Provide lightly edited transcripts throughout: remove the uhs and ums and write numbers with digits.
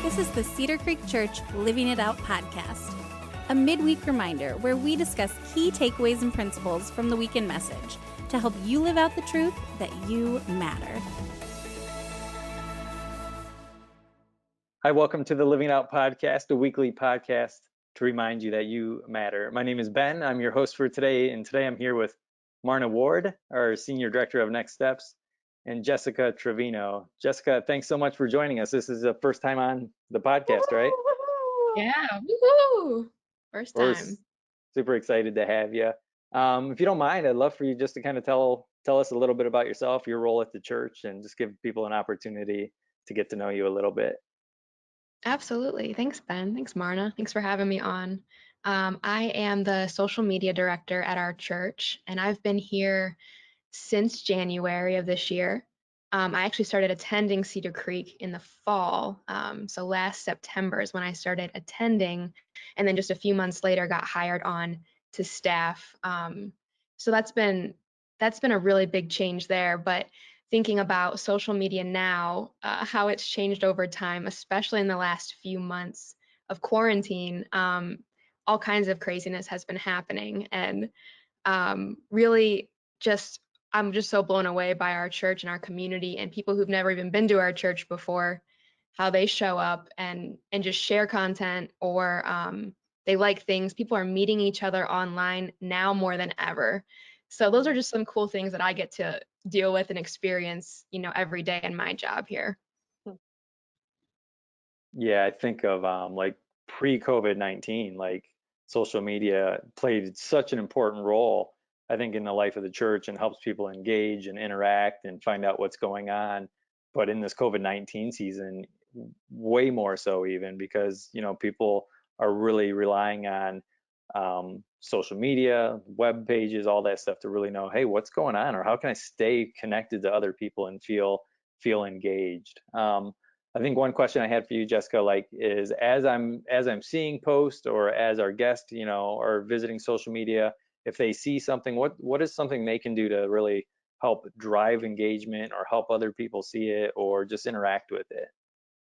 This is the Cedar Creek Church Living It Out podcast, a midweek reminder where we discuss key takeaways and principles from the weekend message to help you live out the truth that you matter. Hi, welcome to the Living Out podcast, a weekly podcast to remind you that you matter. My name is Ben. I'm your host for today, and today I'm here with Marna Ward, our Senior Director of Next Steps, and Jessica Trevino. Jessica, thanks so much for joining us. This is the first time on the podcast, right? Yeah, woohoo! First We're time. super excited to have you. If you don't mind, I'd love for you just to kind of tell us a little bit about yourself, your role at the church, and just give people an opportunity to get to know you a little bit. Absolutely. Thanks, Ben. Thanks, Marna. Thanks for having me on. I am the social media director at our church, and I've been here since January of this year. I actually started attending Cedar Creek in the fall. So last September is when I started attending, and then just a few months later got hired on to staff. So that's been a really big change there. But thinking about social media now, how it's changed over time, especially in the last few months of quarantine, all kinds of craziness has been happening, and really just I'm just so blown away by our church and our community and people who've never even been to our church before, how they show up and just share content, or they like things. People are meeting each other online now more than ever. So those are just some cool things that I get to deal with and experience, every day in my job here. Yeah, I think of like pre-COVID-19, like social media played such an important role, I think, in the life of the church and helps people engage and interact and find out what's going on. But in this COVID-19 season, way more so even because, people are really relying on social media, web pages, all that stuff to really know, hey, what's going on, or how can I stay connected to other people and feel engaged. I think one question I had for you, Jessica, is as I'm seeing posts or as our guests, are visiting social media, if they see something, what is something they can do to really help drive engagement or help other people see it or just interact with it?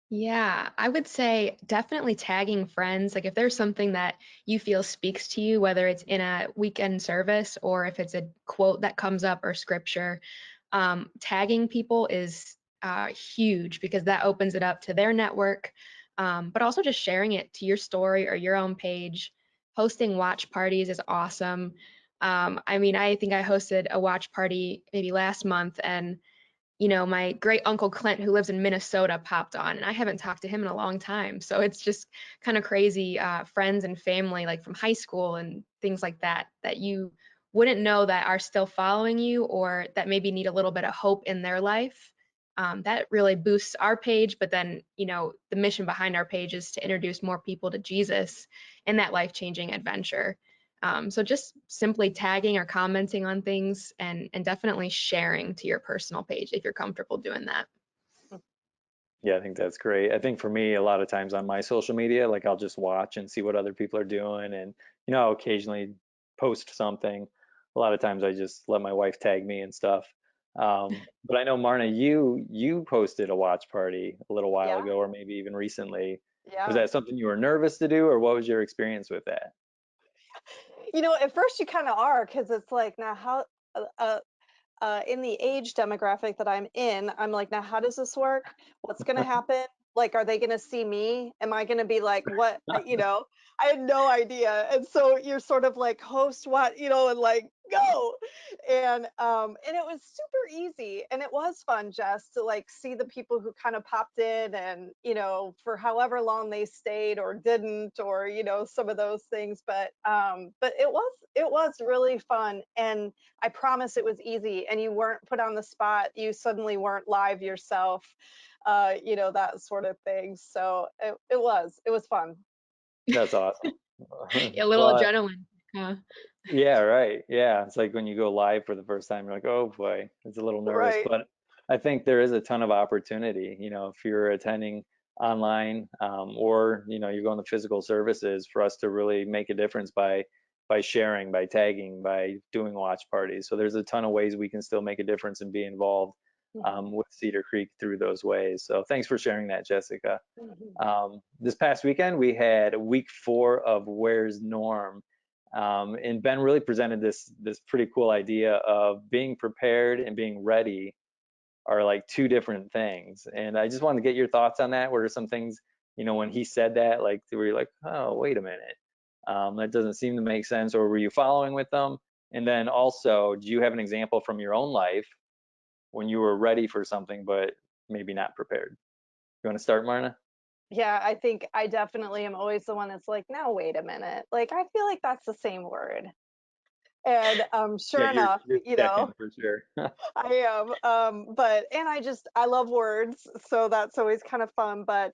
Yeah, I would say definitely tagging friends. Like if there's something that you feel speaks to you, whether it's in a weekend service or if it's a quote that comes up or scripture, tagging people is huge because that opens it up to their network, but also just sharing it to your story or your own page. Hosting watch parties is awesome. I mean, I think I hosted a watch party maybe last month, and my great uncle Clint, who lives in Minnesota, popped on, and I haven't talked to him in a long time. So it's just kind of crazy, friends and family, like from high school and things like that, that you wouldn't know that are still following you or that maybe need a little bit of hope in their life. That really boosts our page, but then, the mission behind our page is to introduce more people to Jesus in that life-changing adventure. So just simply tagging or commenting on things and definitely sharing to your personal page if you're comfortable doing that. Yeah, I think that's great. I think for me, a lot of times on my social media, like I'll just watch and see what other people are doing, and I'll occasionally post something. A lot of times I just let my wife tag me and stuff. But I know, Marna, you posted a watch party a little while Yeah, ago, or maybe even recently. Was yeah. that something you were nervous to do, or what was your experience with that? At first you kind of are, because it's like, now how, in the age demographic that I'm in, I'm like, now how does this work? What's going to happen? Like, are they going to see me? Am I going to be like, what? I had no idea. And so you're sort of like, host what, and like, go. And it was super easy. And it was fun, Jess, to like see the people who kind of popped in and, for however long they stayed or didn't, or, some of those things. But it was really fun. And I promise it was easy, and you weren't put on the spot. You suddenly weren't live yourself, that sort of thing. So it was fun. That's awesome. A little Well, adrenaline. Uh, yeah, right. Yeah, it's like when you go live for the first time, you're like, oh boy, it's a little nervous. Right. But I think there is a ton of opportunity, if you're attending online, or you're going to physical services, for us to really make a difference by sharing, by tagging, by doing watch parties. So there's a ton of ways we can still make a difference and be involved. with Cedar Creek through those ways. So thanks for sharing that, Jessica. Mhm. This past weekend, we had week 4 of Where's Norm? And Ben really presented this pretty cool idea of being prepared and being ready are like 2 different things. And I just wanted to get your thoughts on that. What are some things, when he said that, like, were you like, oh, wait a minute, that doesn't seem to make sense, or were you following with them? And then also, do you have an example from your own life when you were ready for something but maybe not prepared? You want to start, Marna? Yeah, I think I definitely am always the one that's like, now wait a minute. Like, I feel like that's the same word. And Yeah, sure you're enough, you're second for sure. I am. But and I love words, so that's always kind of fun. But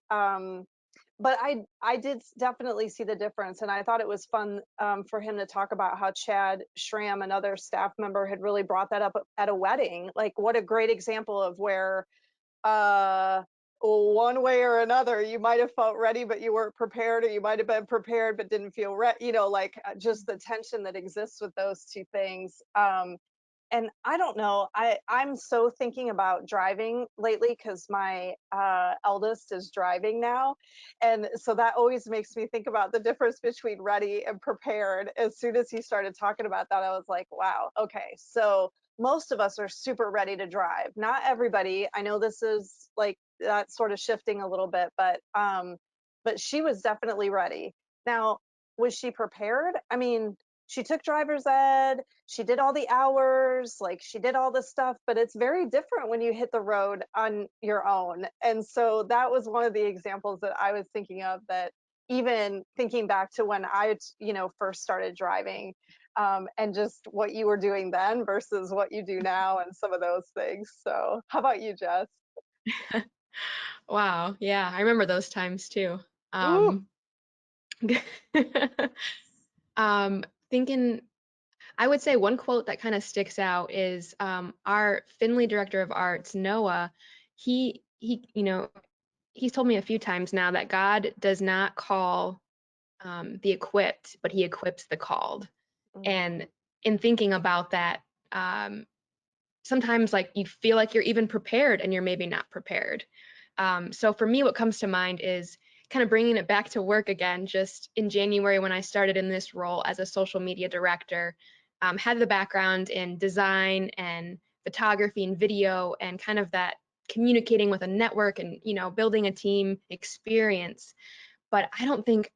I did definitely see the difference, and I thought it was fun for him to talk about how Chad Schramm, another staff member, had really brought that up at a wedding. Like, what a great example of where uh one way or another you might have felt ready but you weren't prepared, or you might have been prepared but didn't feel ready, like just the tension that exists with those two things. And I don't know, I'm so thinking about driving lately because my eldest is driving now, and so that always makes me think about the difference between ready and prepared. As soon as he started talking about that, I was like, wow, okay, so most of us are super ready to drive, not everybody. I know this is like that sort of shifting a little bit, but she was definitely ready. Now, was she prepared? I mean, she took driver's ed, she did all the hours, like she did all the stuff, but it's very different when you hit the road on your own. And so that was one of the examples that I was thinking of, that even thinking back to when I, first started driving, and just what you were doing then versus what you do now and some of those things. So how about you, Jess? Wow. Yeah, I remember those times too. Ooh. Um, um, thinking, I would say one quote that kind of sticks out is our Finley director of arts, Noah. He's told me a few times now that God does not call the equipped, but He equips the called. Mhm. And in thinking about that, um, sometimes like you feel like you're even prepared and you're maybe not prepared. So for me, what comes to mind is kind of bringing it back to work again. Just in January, when I started in this role as a social media director, had the background in design and photography and video and kind of that communicating with a network and building a team experience. But I don't think,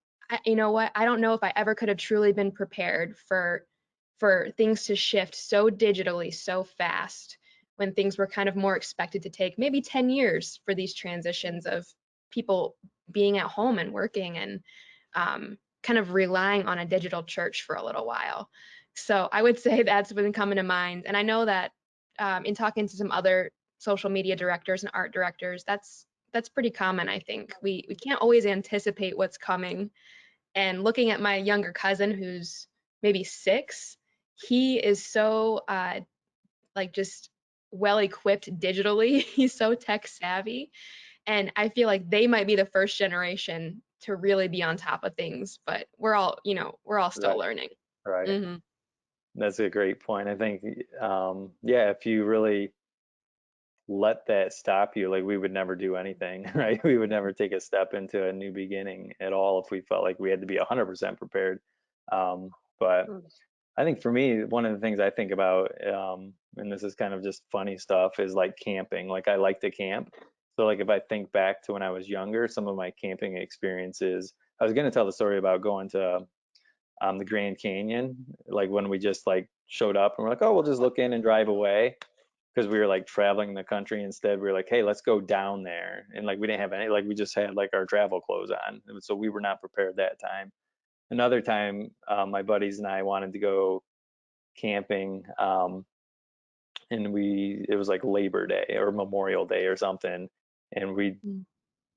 you know what, I don't know if I ever could have truly been prepared for things to shift so digitally so fast, when things were kind of more expected to take maybe 10 years for these transitions of people being at home and working and kind of relying on a digital church for a little while. So I would say that's been coming to mind. And I know that in talking to some other social media directors and art directors, that's pretty common. I think we can't always anticipate what's coming. And looking at my younger cousin who's maybe 6, he is so like just well equipped digitally. He's so tech savvy, and I feel like they might be the first generation to really be on top of things, but we're all still Right, learning. right. Hmm. That's a great point. I think, yeah, if you really let that stop you, like we would never do anything, right? We would never take a step into a new beginning at all if we felt like we had to be 100% prepared. But Mm. I think for me, one of the things I think about, and this is kind of just funny stuff, is like camping. Like I like to camp. So like if I think back to when I was younger, some of my camping experiences, I was going to tell the story about going to the Grand Canyon, like when we just like showed up and we're like, oh, we'll just look in and drive away because we were like traveling the country. Instead, we were like, hey, let's go down there. And like we didn't have any, like we just had like our travel clothes on. So we were not prepared that time. Another time, my buddies and I wanted to go camping, and it was like Labor Day or Memorial Day or something. And we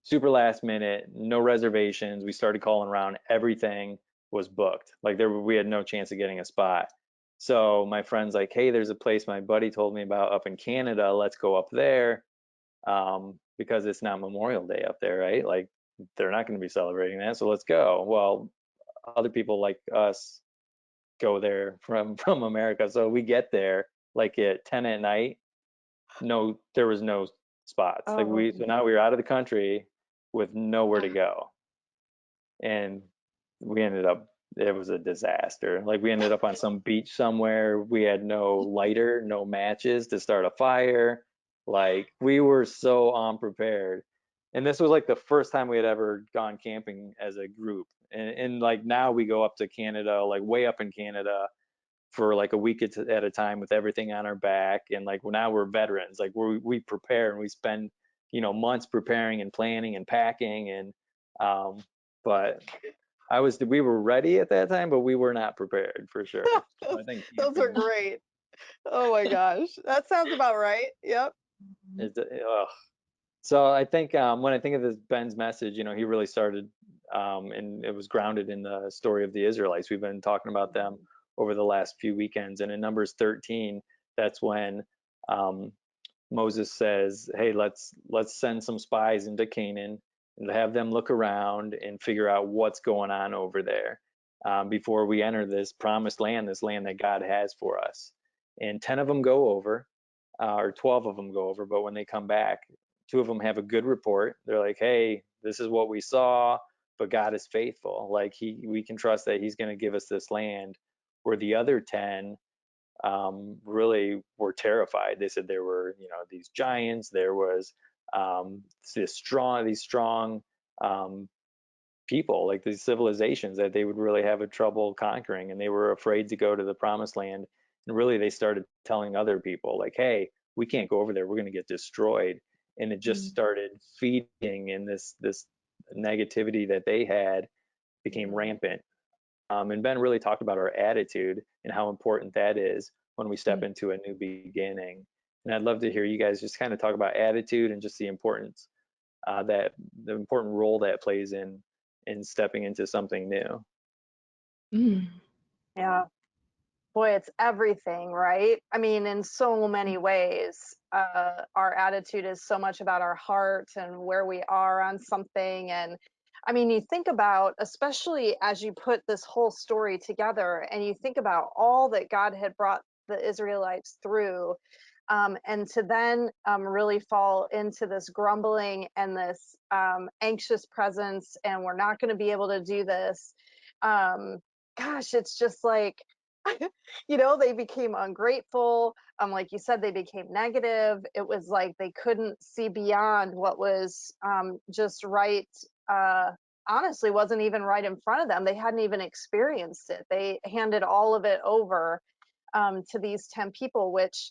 super last minute, no reservations. We started calling around. Everything was booked. Like we had no chance of getting a spot. So my friend's like, hey, there's a place my buddy told me about up in Canada. Let's go up there, because it's not Memorial Day up there, right? Like they're not going to be celebrating that. So let's go. Well, other people like us go there from America. So we get there like at 10 at night, there was no spots. Like Oh, so now we were out of the country with nowhere to Ah, go. And we ended up, it was a disaster. Like we ended up on some beach somewhere. We had no lighter, no matches to start a fire. Like we were so unprepared. And this was like the first time we had ever gone camping as a group. And like now we go up to Canada, like way up in Canada for like a week at a time with everything on our back. And like well, now we're veterans. Like we prepare and we spend, months preparing and planning and packing um, but we were ready at that time, but we were not prepared for sure. So those, I think those are camping great. Oh my gosh, that sounds about right. Yep. mhm, is, so I think when I think of this Ben's message, he really started, and it was grounded in the story of the Israelites. We've been talking about them over the last few weekends, and in Numbers 13, that's when um, Moses says, "Hey, let's send some spies into Canaan and have them look around and figure out what's going on over there before we enter this promised land, this land that God has for us." And 10 of them go over, or 12 of them go over, but when they come back, two of them have a good report. They're like, "Hey, this is what we saw, but God is faithful. Like we can trust that He's going to give us this land." Where the other 10 really were terrified. They said there were, these giants. There was these strong um, people, like these civilizations that they would really have a trouble conquering, and they were afraid to go to the promised land. And really, they started telling other people, like, "Hey, we can't go over there. We're going to get destroyed." And it just mhm, started feeding, and this negativity that they had became rampant. And Ben really talked about our attitude and how important that is when we step mhm. into a new beginning. And I'd love to hear you guys just kind of talk about attitude and just that the important role that plays in stepping into something new. Mm, Yeah. Boy, it's everything, right? I mean, in so many ways, our attitude is so much about our heart and where we are on something. And I mean, you think about, especially as you put this whole story together and you think about all that God had brought the Israelites through, and to then really fall into this grumbling and this anxious presence, and we're not going to be able to do this. Um, Gosh, it's just like, they became ungrateful. Like you said, they became negative. It was like they couldn't see beyond what was just right. Honestly, wasn't even right in front of them. They hadn't even experienced it. They handed all of it over to these 10 people, which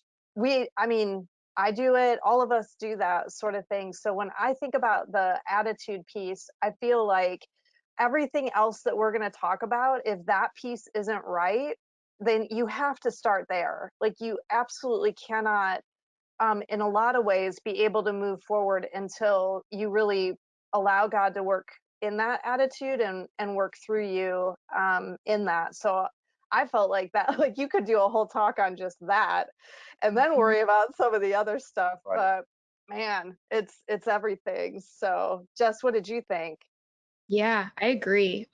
I mean, I do it, all of us do that sort of thing. So when I think about the attitude piece, I feel like everything else that we're going to talk about, if that piece isn't right, then you have to start there. Like you absolutely cannot in a lot of ways be able to move forward until you really allow God to work in that attitude and work through you in that. So I felt like that, like you could do a whole talk on just that and then mhm. worry about some of the other stuff. Right. But man, it's everything. So Jess, what did you think? Yeah, I agree.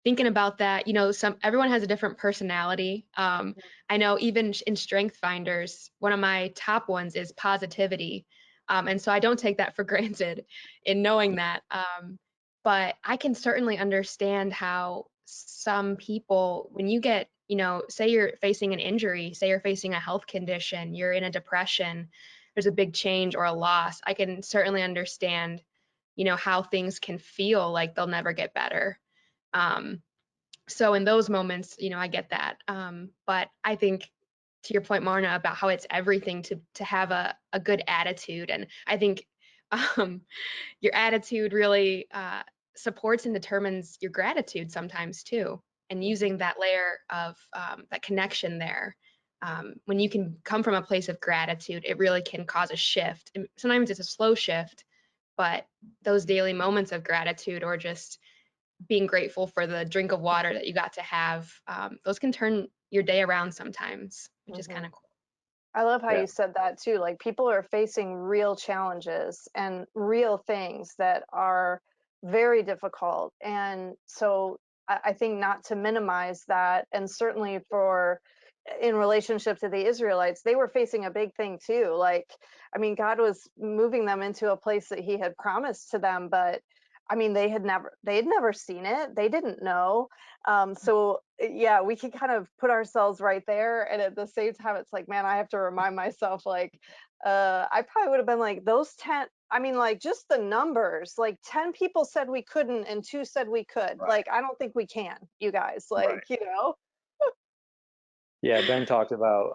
Thinking about that, everyone has a different personality. I know even in Strength Finders, one of my top ones is positivity. And so I don't take that for granted in knowing that. But I can certainly understand how some people, when you get, say you're facing an injury, say you're facing a health condition, you're in a depression, there's a big change or a loss, I can certainly understand how things can feel like they'll never get better. Um, so in those moments, I get that. But I think to your point, Marna, about how it's everything to have a good attitude. And I think um, your attitude really supports and determines your gratitude sometimes too. And using that layer of that connection there. When you can come from a place of gratitude, it really can cause a shift. And sometimes it's a slow shift, but those daily moments of gratitude or just being grateful for the drink of water that you got to have, those can turn your day around sometimes, which is kind Mhm. of cool. I love how Yeah. you said that too. Like people are facing real challenges and real things that are very difficult. And so I think not to minimize that. And certainly for, in relationship to the Israelites, they were facing a big thing too. Like, I mean, God was moving them into a place that he had promised to them, but I mean, they had never seen it. They didn't know. So yeah, we can kind of put ourselves right there. And at the same time, it's like, man, I have to remind myself, like, I probably would have been like those 10, I mean, like just the numbers, like 10 people said we couldn't and 2 said we could. Right. Like, I don't think we can, you guys, Right. like, you know? Yeah, Ben talked about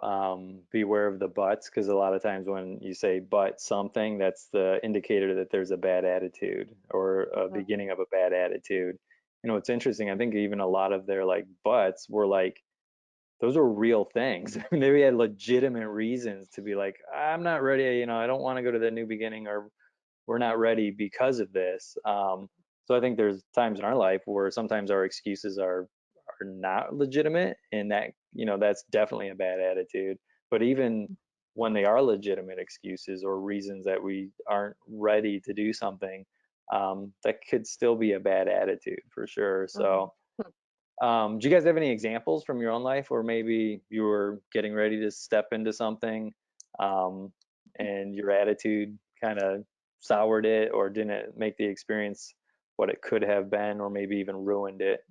beware of the buts, because a lot of times when you say but something, that's the indicator that there's a bad attitude or a Mhm. beginning of a bad attitude. You know, it's interesting. I think even a lot of their like buts were like those were real things. I mean, they had legitimate reasons to be like, I'm not ready. You know, I don't want to go to the new beginning, or we're not ready because of this. So I think there's times in our life where sometimes our excuses are not legitimate, and that, you know, that's definitely a bad attitude. But even when they are legitimate excuses or reasons that we aren't ready to do something, that could still be a bad attitude for sure. Mhm. So do you guys have any examples from your own life where maybe you were getting ready to step into something, um, and your attitude kind of soured it, or didn't make the experience what it could have been, or maybe even ruined it?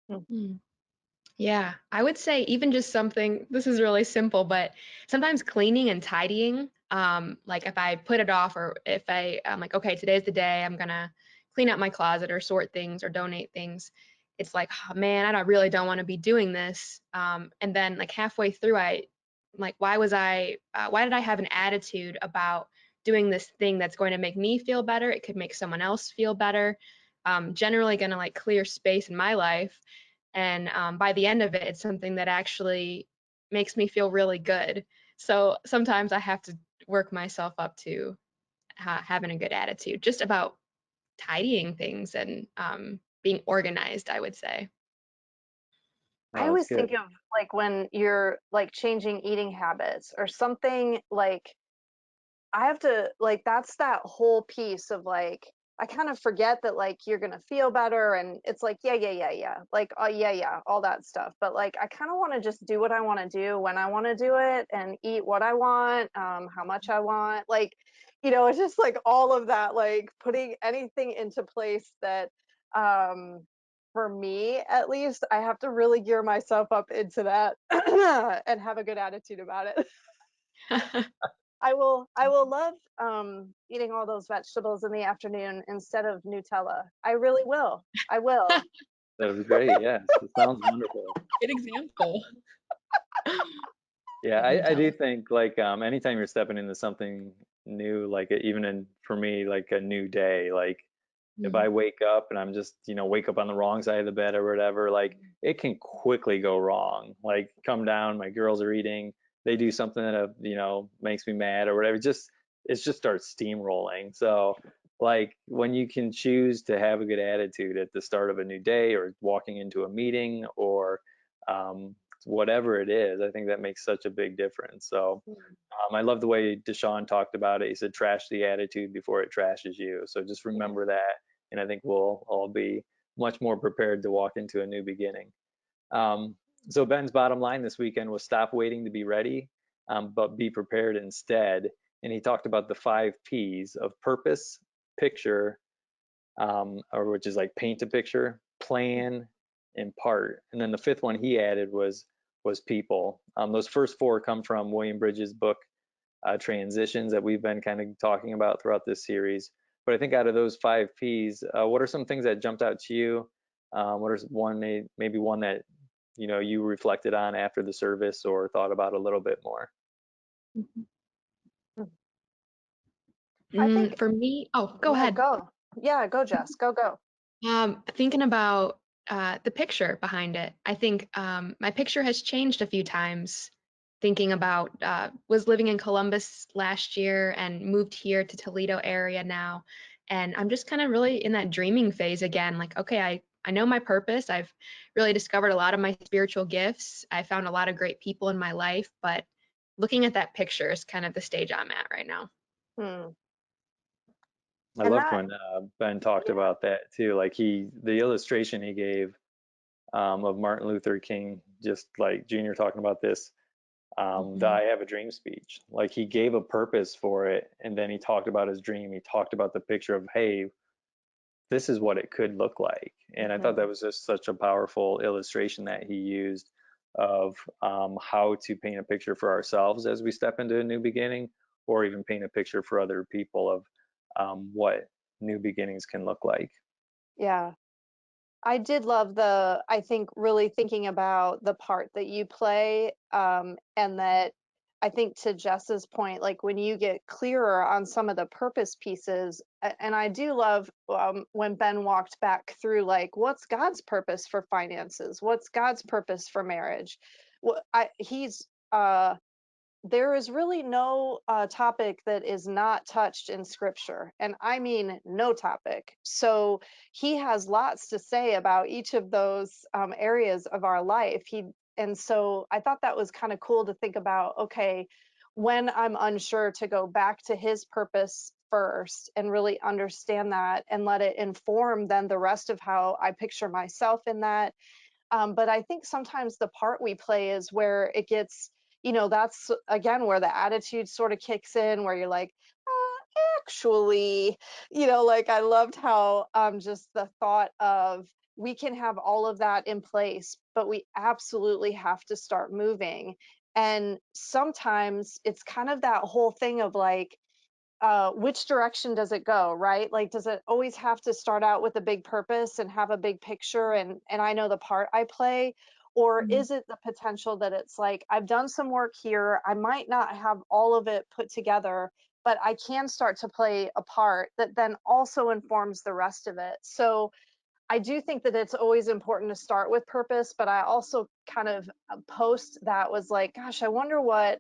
Hmm. Yeah, I would say even just something, this is really simple, but sometimes cleaning and tidying, like if I put it off or if I'm like, okay, today's the day I'm gonna clean out my closet or sort things or donate things, it's like, oh, man, really don't want to be doing this. And then like halfway through, why did I have an attitude about doing this thing that's going to make me feel better? It could make someone else feel better. Generally gonna like clear space in my life. And by the end of it, it's something that actually makes me feel really good. So sometimes I have to work myself up to having a good attitude, just about tidying things and being organized, I would say. I Oh, that's always good. think of like when you're like changing eating habits or something, like I have to, like, that's that whole piece of like, I kind of forget that like you're gonna feel better and it's like, yeah, yeah, yeah, yeah. Like, oh yeah, yeah, all that stuff. But like I kind of want to just do what I want to do when I want to do it and eat what I want, how much I want. Like, you know, it's just like all of that, like putting anything into place that um for me at least, I have to really gear myself up into that and have a good attitude about it. I will love eating all those vegetables in the afternoon instead of Nutella. I really will. I will. That was great. Yes, it sounds wonderful. Good example. Yeah, Love I do Nutella. think like anytime you're stepping into something new, like even in for me like a new day, like if Mm. I wake up and I'm just, you know, wake up on the wrong side of the bed or whatever, like it can quickly go wrong. Like come down, my girls are eating, they do something that, you know, makes me mad or whatever. It just starts steamrolling. So like when you can choose to have a good attitude at the start of a new day or walking into a meeting or whatever it is, I think that makes such a big difference. So I love the way Deshaun talked about it. He said, trash the attitude before it trashes you. So just Yeah. remember that. And I think we'll all be much more prepared to walk into a new beginning. Um, so Ben's bottom line this weekend was stop waiting to be ready, but be prepared instead. And he talked about the 5 P's of purpose, picture, or which is like paint a picture, plan, and part. And then the fifth one he added was people. Those first 4 come from William Bridges' book Transitions that we've been kind of talking about throughout this series. But I think out of those 5 P's, what are some things that jumped out to you? What is maybe one that, you know, you reflected on after the service or thought about a little bit more? Mhm. I think, For me, oh, go yeah, ahead. go. Yeah, go, Jess. Go, go. Thinking about the picture behind it, I think my picture has changed a few times. Thinking about was living in Columbus last year and moved here to Toledo area now, and I'm just kind of really in that dreaming phase again. Like, okay, I know my purpose. I've really discovered a lot of my spiritual gifts. I found a lot of great people in my life, but looking at that picture is kind of the stage I'm at right now. Hmm. I And loved that, when Ben talked yeah. about that too. Like the illustration he gave of Martin Luther King, just like Junior talking about this the I Have a Dream speech. Like he gave a purpose for it, and then he talked about his dream. He talked about the picture of, hey, this is what it could look like. And I thought that was just such a powerful illustration that he used of how to paint a picture for ourselves as we step into a new beginning, or even paint a picture for other people of what new beginnings can look like. Yeah. I did love I think really thinking about the part that you play, and that I think to Jess's point, like when you get clearer on some of the purpose pieces, and I do love when Ben walked back through like, what's God's purpose for finances? What's God's purpose for marriage? He's there is really no topic that is not touched in scripture, and I mean no topic. So he has lots to say about each of those areas of our life. And so I thought that was kind of cool to think about, okay, when I'm unsure, to go back to his purpose first and really understand that and let it inform then the rest of how I picture myself in that. But I think sometimes the part we play is where it gets, that's again where the attitude sort of kicks in, where you're like, actually, like I loved how just the thought of we can have all of that in place, but we absolutely have to start moving. And sometimes it's kind of that whole thing of like, which direction does it go, right? Like, does it always have to start out with a big purpose and have a big picture and I know the part I play? Or is it the potential that it's like, I've done some work here, I might not have all of it put together, but I can start to play a part that then also informs the rest of it. So I do think that it's always important to start with purpose, but I also kind of post that was like, gosh, I wonder what,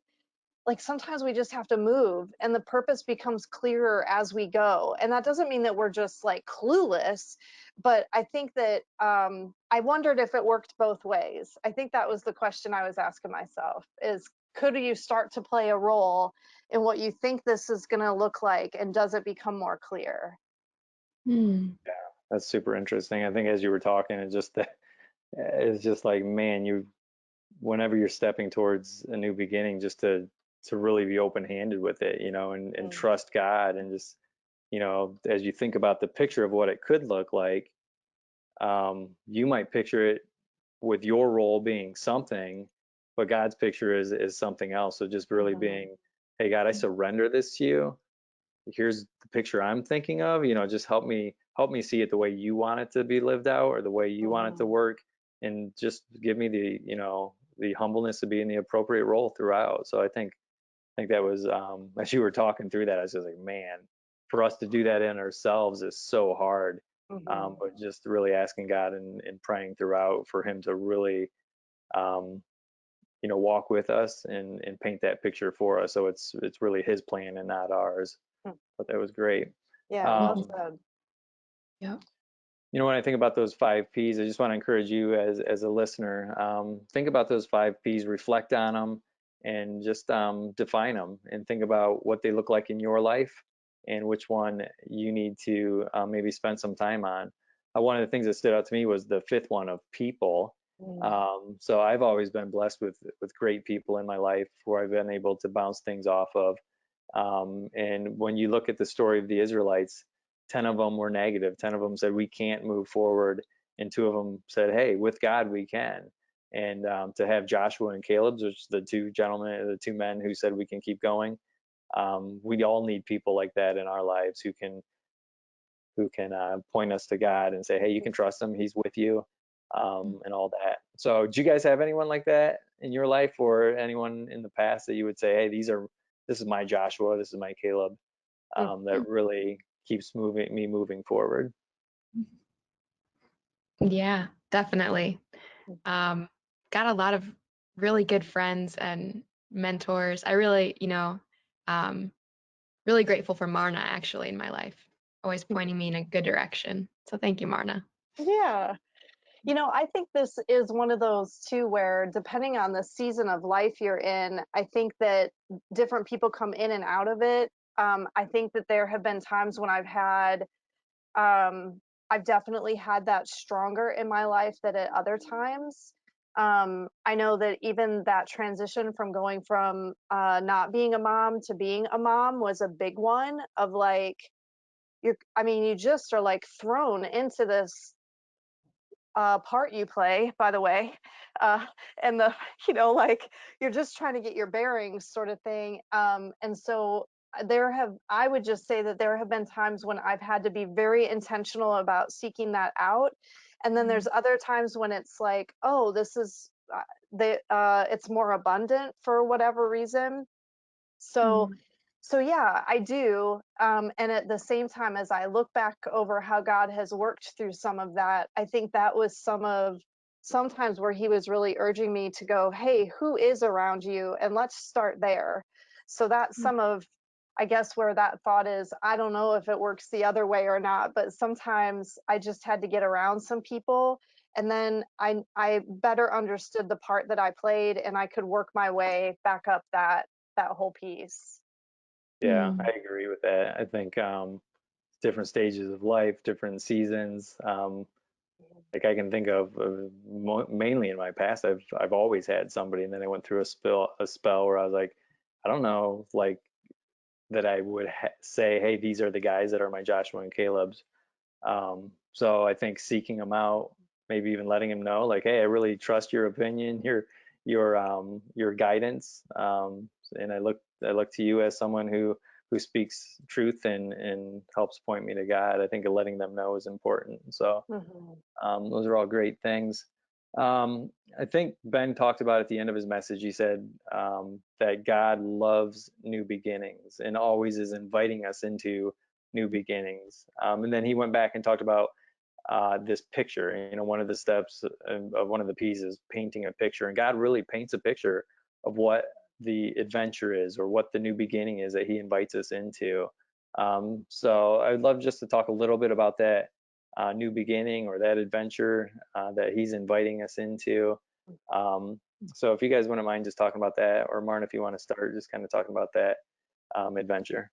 like sometimes we just have to move and the purpose becomes clearer as we go. And that doesn't mean that we're just like clueless, but I think that I wondered if it worked both ways. I think that was the question I was asking myself is, could you start to play a role in what you think this is going to look like, and does it become more clear? Mm. That's super interesting. I think as you were talking, it's just like, man, whenever you're stepping towards a new beginning, just to really be open-handed with it, and trust God, and just, as you think about the picture of what it could look like, you might picture it with your role being something, but God's picture is something else. So just really being, hey God, I surrender this to you. Here's the picture I'm thinking of, just help me see it the way you want it to be lived out, or the way you want it to work, and just give me the humbleness to be in the appropriate role throughout. So I think that was, as you were talking through that, I was just like, man, for us to do that in ourselves is so hard. But just really asking God and praying throughout for him to really, um, walk with us and paint that picture for us. So it's really his plan and not ours. But that was great. Yeah, well Um, said. Yeah. when I think about those 5 Ps, I just want to encourage you as a listener, think about those 5 Ps, reflect on them, and just define them, and think about what they look like in your life and which one you need to maybe spend some time on. One of the things that stood out to me was the fifth one of people. So I've always been blessed with great people in my life who I've been able to bounce things off of. And when you look at the story of the Israelites, 10 of them were negative. 10 of them said, we can't move forward. And 2 of them said, hey, with God, we can. And to have Joshua and Caleb, which the 2 gentlemen, the 2 men who said we can keep going, we all need people like that in our lives who can point us to God and say, hey, you can trust him. He's with you, and all that. So do you guys have anyone like that in your life, or anyone in the past that you would say, hey, this is my Joshua, this is my Caleb, that really keeps me moving forward? Yeah, definitely. Got a lot of really good friends and mentors. I really, um, really grateful for Marna actually in my life, always pointing me in a good direction. So thank you, Marna. Yeah. I think this is one of those too, where depending on the season of life you're in, I think that different people come in and out of it. I think that there have been times when I've definitely had that stronger in my life than at other times. I know that even that transition from going from not being a mom to being a mom was a big one of like, I mean, you just are like thrown into this part you play, by the way, uh, and the, like you're just trying to get your bearings sort of thing. And so I would just say that there have been times when I've had to be very intentional about seeking that out. And then there's other times when it's like, oh, this is, it's more abundant for whatever reason. So Mhm. so yeah, I do. And at the same time, as I look back over how God has worked through some of that, I think that was sometimes where he was really urging me to go, hey, who is around you? And let's start there. So that's some of, I guess, where that thought is. I don't know if it works the other way or not, but sometimes I just had to get around some people. And then I better understood the part that I played, and I could work my way back up that whole piece. Yeah, I Mhm. agree with that. I think different stages of life, different seasons. Like I can think of mainly in my past, I've always had somebody, and then I went through a spell where I was like, I don't know, like that I would say, hey, these are the guys that are my Joshua and Caleb's. So I think seeking them out, maybe even letting them know, like, hey, I really trust your opinion, your guidance, and I look to you as someone who speaks truth and helps point me to God. I think letting them know is important. So Mhm. those are all great things. I think Ben talked about at the end of his message. He said that God loves new beginnings and always is inviting us into new beginnings. And then he went back and talked about this picture. One of the steps of one of the P's is painting a picture, and God really paints a picture of what the adventure is or what the new beginning is that He invites us into. So I'd love just to talk a little bit about that new beginning or that adventure that He's inviting us into. Um, so if you guys wouldn't mind just talking about that, or Martin, if you want to start just kind of talking about that adventure.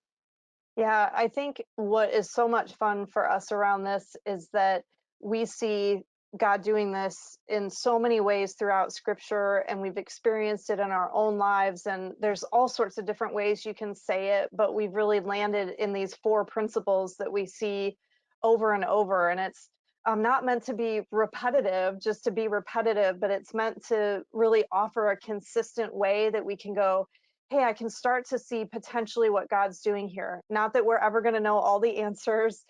Yeah, I think what is so much fun for us around this is that we see God doing this in so many ways throughout scripture, and we've experienced it in our own lives. And there's all sorts of different ways you can say it, but we've really landed in these four principles that we see over and over. And it's not meant to be repetitive, just to be repetitive, but it's meant to really offer a consistent way that we can go, hey, I can start to see potentially what God's doing here. Not that we're ever going to know all the answers,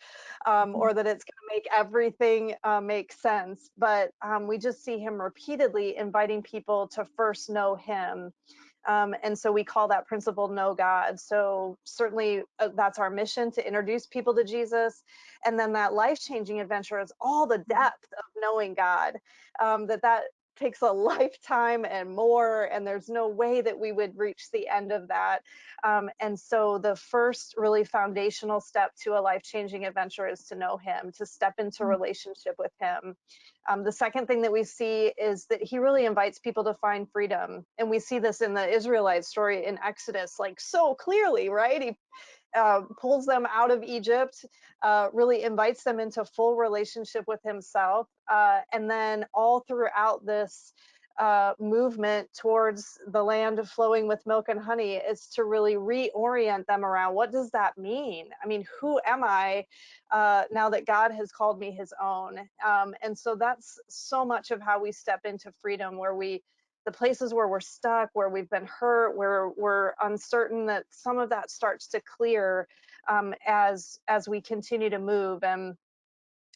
or that it's going to make everything make sense, but we just see him repeatedly inviting people to first know him. And so we call that principle know God. So certainly that's our mission, to introduce people to Jesus. And then that life-changing adventure is all the depth of knowing God, that takes a lifetime and more, and there's no way that we would reach the end of that. And so the first really foundational step to a life-changing adventure is to know him, to step into relationship with him. The second thing that we see is that he really invites people to find freedom. And we see this in the Israelite story in Exodus, like so clearly, right? He pulls them out of Egypt, really invites them into full relationship with himself. And then all throughout this movement towards the land flowing with milk and honey is to really reorient them around, what does that mean? I mean, who am I now that God has called me his own? And so that's so much of how we step into freedom, where the places where we're stuck, where we've been hurt, where we're uncertain, that some of that starts to clear as we continue to move.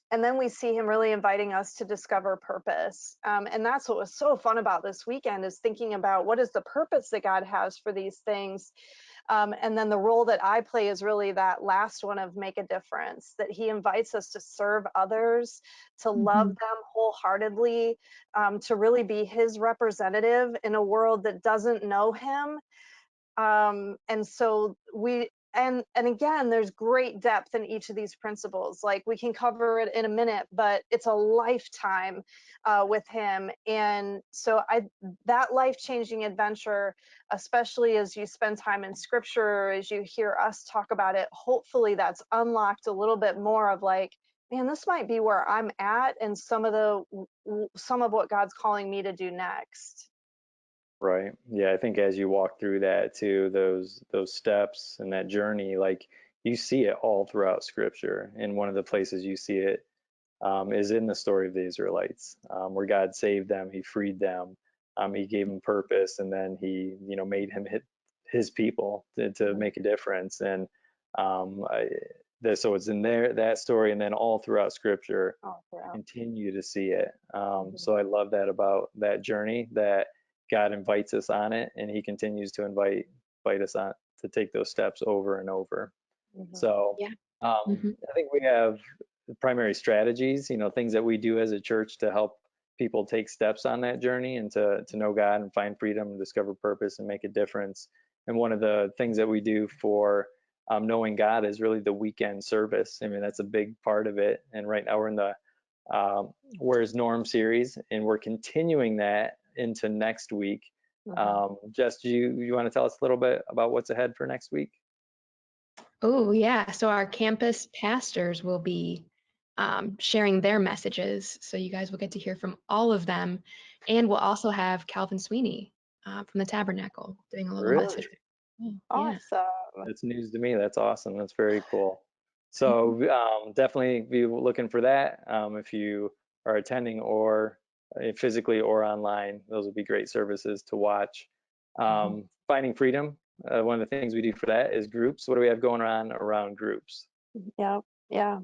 And then we see him really inviting us to discover purpose. And that's what was so fun about this weekend, is thinking about what is the purpose that God has for these things. And then the role that I play is really that last one of make a difference, that he invites us to serve others, to love Mhm. them wholeheartedly, to really be his representative in a world that doesn't know him. And so we and again, there's great depth in each of these principles. Like, we can cover it in a minute, but it's a lifetime with him. And so that life-changing adventure, especially as you spend time in scripture, as you hear us talk about it, hopefully that's unlocked a little bit more of like, man, this might be where I'm at and some of what God's calling me to do next. Right. Yeah, I think as you walk through that too, those steps and that journey, like you see it all throughout Scripture. And one of the places you see it is in the story of the Israelites, where God saved them, He freed them, He gave them purpose, and then He, made His people to make a difference. And so it's in there, that story, and then all throughout Scripture, All throughout. continue to see it. So I love that about that journey, that God invites us on it, and He continues to invite us on to take those steps over and over. So Yeah. I think we have primary strategies, things that we do as a church to help people take steps on that journey and to know God and find freedom and discover purpose and make a difference. And one of the things that we do for knowing God is really the weekend service. I mean, that's a big part of it. And right now we're in the Where's Norm series, and we're continuing that into next week. Jess, do you want to tell us a little bit about what's ahead for next week? Oh, yeah. So our campus pastors will be sharing their messages. So you guys will get to hear from all of them. And we'll also have Calvin Sweeney from the Tabernacle doing a little Really? message. Yeah. Awesome. That's news to me. That's awesome. That's very cool. Mhm. So definitely be looking for that. If you are attending or physically or online, those would be great services to watch. Finding freedom. One of the things we do for that is groups. What do we have going on around groups? Yeah. Yeah.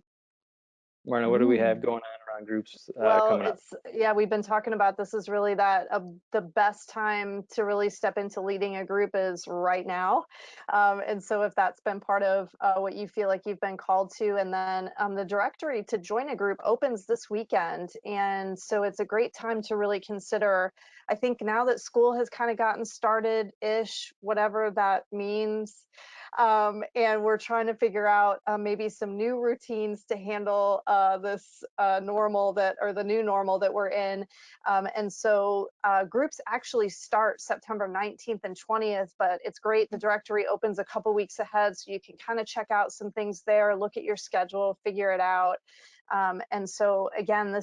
Marna, what do we have going on around groups Well, coming up? we've been talking about this is really the best time to really step into leading a group is right now. And so if that's been part of what you feel like you've been called to, and then the directory to join a group opens this weekend. And so it's a great time to really consider, I think now that school has kind of gotten started-ish, whatever that means, and we're trying to figure out maybe some new routines to handle this the new normal that we're in. And so groups actually start September 19th and 20th, but it's great. The directory opens a couple weeks ahead, so you can kind of check out some things there, look at your schedule, figure it out. And so again,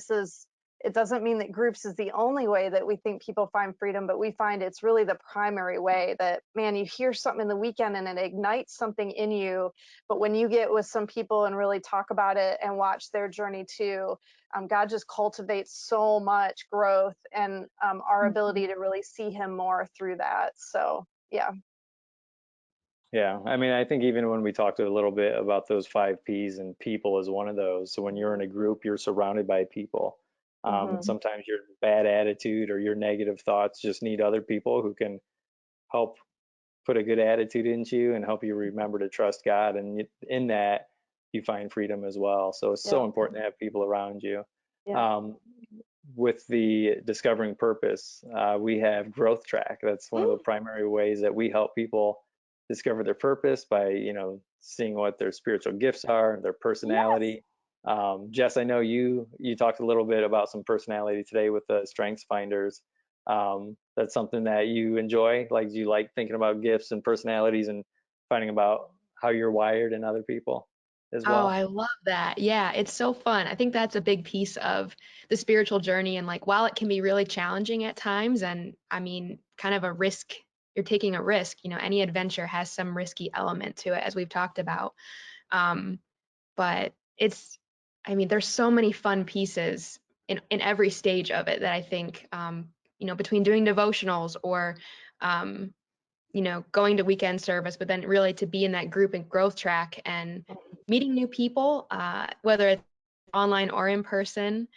it doesn't mean that groups is the only way that we think people find freedom, but we find it's really the primary way that, man, you hear something in the weekend and it ignites something in you. But when you get with some people and really talk about it and watch their journey too, God just cultivates so much growth and our ability to really see Him more through that. So, yeah. Yeah, I mean, I think even when we talked a little bit about those 5 Ps, and people is one of those. So when you're in a group, you're surrounded by people. And sometimes your bad attitude or your negative thoughts just need other people who can help put a good attitude into you and help you remember to trust God. And in that, you find freedom as well. So it's so Yeah. important to have people around you. Yeah. With the Discovering Purpose, we have Growth Track. That's one of the primary ways that we help people discover their purpose by, seeing what their spiritual gifts are, their personality. Jess, I know you talked a little bit about some personality today with the Strengths Finders. That's something that you enjoy. Like, do you like thinking about gifts and personalities and finding about how you're wired in other people as Oh, well? I love that. Yeah, it's so fun. I think that's a big piece of the spiritual journey. And like, while it can be really challenging at times, and I mean, kind of a risk, you're taking a risk, any adventure has some risky element to it, as we've talked about. But there's so many fun pieces in every stage of it that I think, between doing devotionals or, going to weekend service, but then really to be in that group and growth track and meeting new people, whether it's online or in person,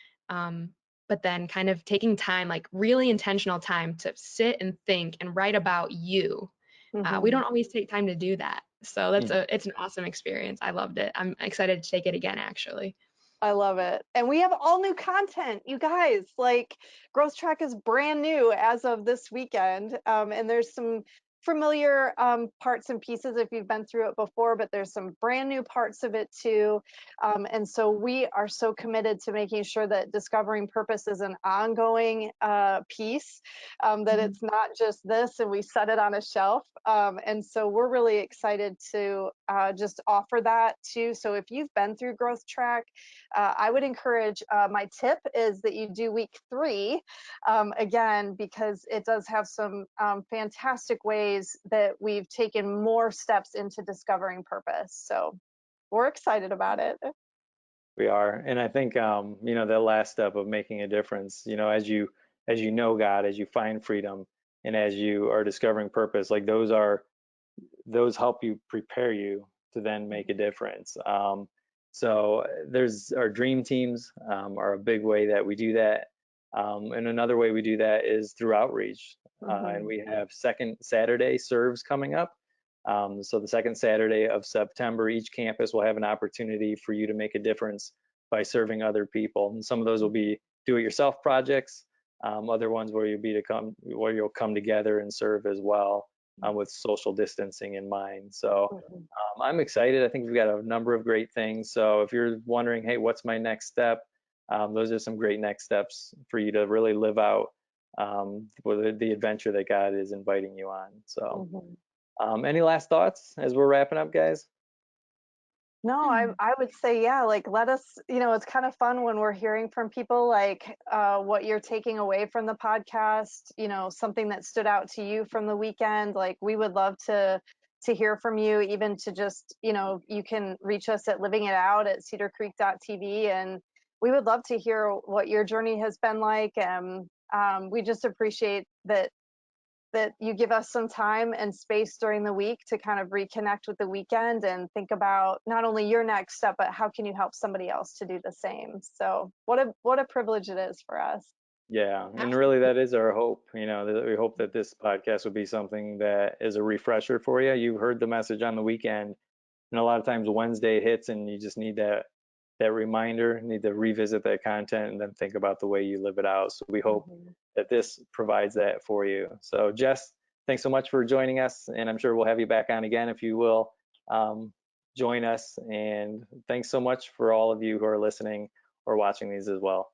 but then kind of taking time, like really intentional time to sit and think and write about you. We don't always take time to do that. So it's an awesome experience. I loved it. I'm excited to take it again, actually. I love it. And we have all new content, you guys. Like, Growth Track is brand new as of this weekend. And there's some familiar parts and pieces if you've been through it before, but there's some brand new parts of it too. And so we are so committed to making sure that Discovering Purpose is an ongoing piece, that it's not just this and we set it on a shelf. And so we're really excited to just offer that too. So if you've been through Growth Track, I would encourage, my tip is that you do week 3, again, because it does have some fantastic ways that we've taken more steps into discovering purpose. So we're excited about it. We are, and I think the last step of making a difference, as you know God, as you find freedom, and as you are discovering purpose, like those help you prepare you to then make a difference. So there's our dream teams are a big way that we do that. And another way we do that is through outreach. And we have second Saturday serves coming up. So the second Saturday of September, each campus will have an opportunity for you to make a difference by serving other people. And some of those will be do-it-yourself projects. Other ones where you'll come together and serve as well, with social distancing in mind. So I'm excited. I think we've got a number of great things. So if you're wondering, hey, what's my next step? Those are some great next steps for you to really live out the adventure that God is inviting you on. So any last thoughts as we're wrapping up, guys? No, I would say, yeah, like let us, it's kind of fun when we're hearing from people like what you're taking away from the podcast, something that stood out to you from the weekend. Like we would love to hear from you, even to just, you can reach us at LivingItOut@cedarcreek.tv, and we would love to hear what your journey has been like. And we just appreciate that you give us some time and space during the week to kind of reconnect with the weekend and think about not only your next step, but how can you help somebody else to do the same. So what a privilege it is for us. Yeah, and really that is our hope, that we hope that this podcast will be something that is a refresher for you. You heard the message on the weekend, and a lot of times Wednesday hits and you just need that reminder, need to revisit that content and then think about the way you live it out. So we hope that this provides that for you. So Jess, thanks so much for joining us, and I'm sure we'll have you back on again if you will join us. And thanks so much for all of you who are listening or watching these as well.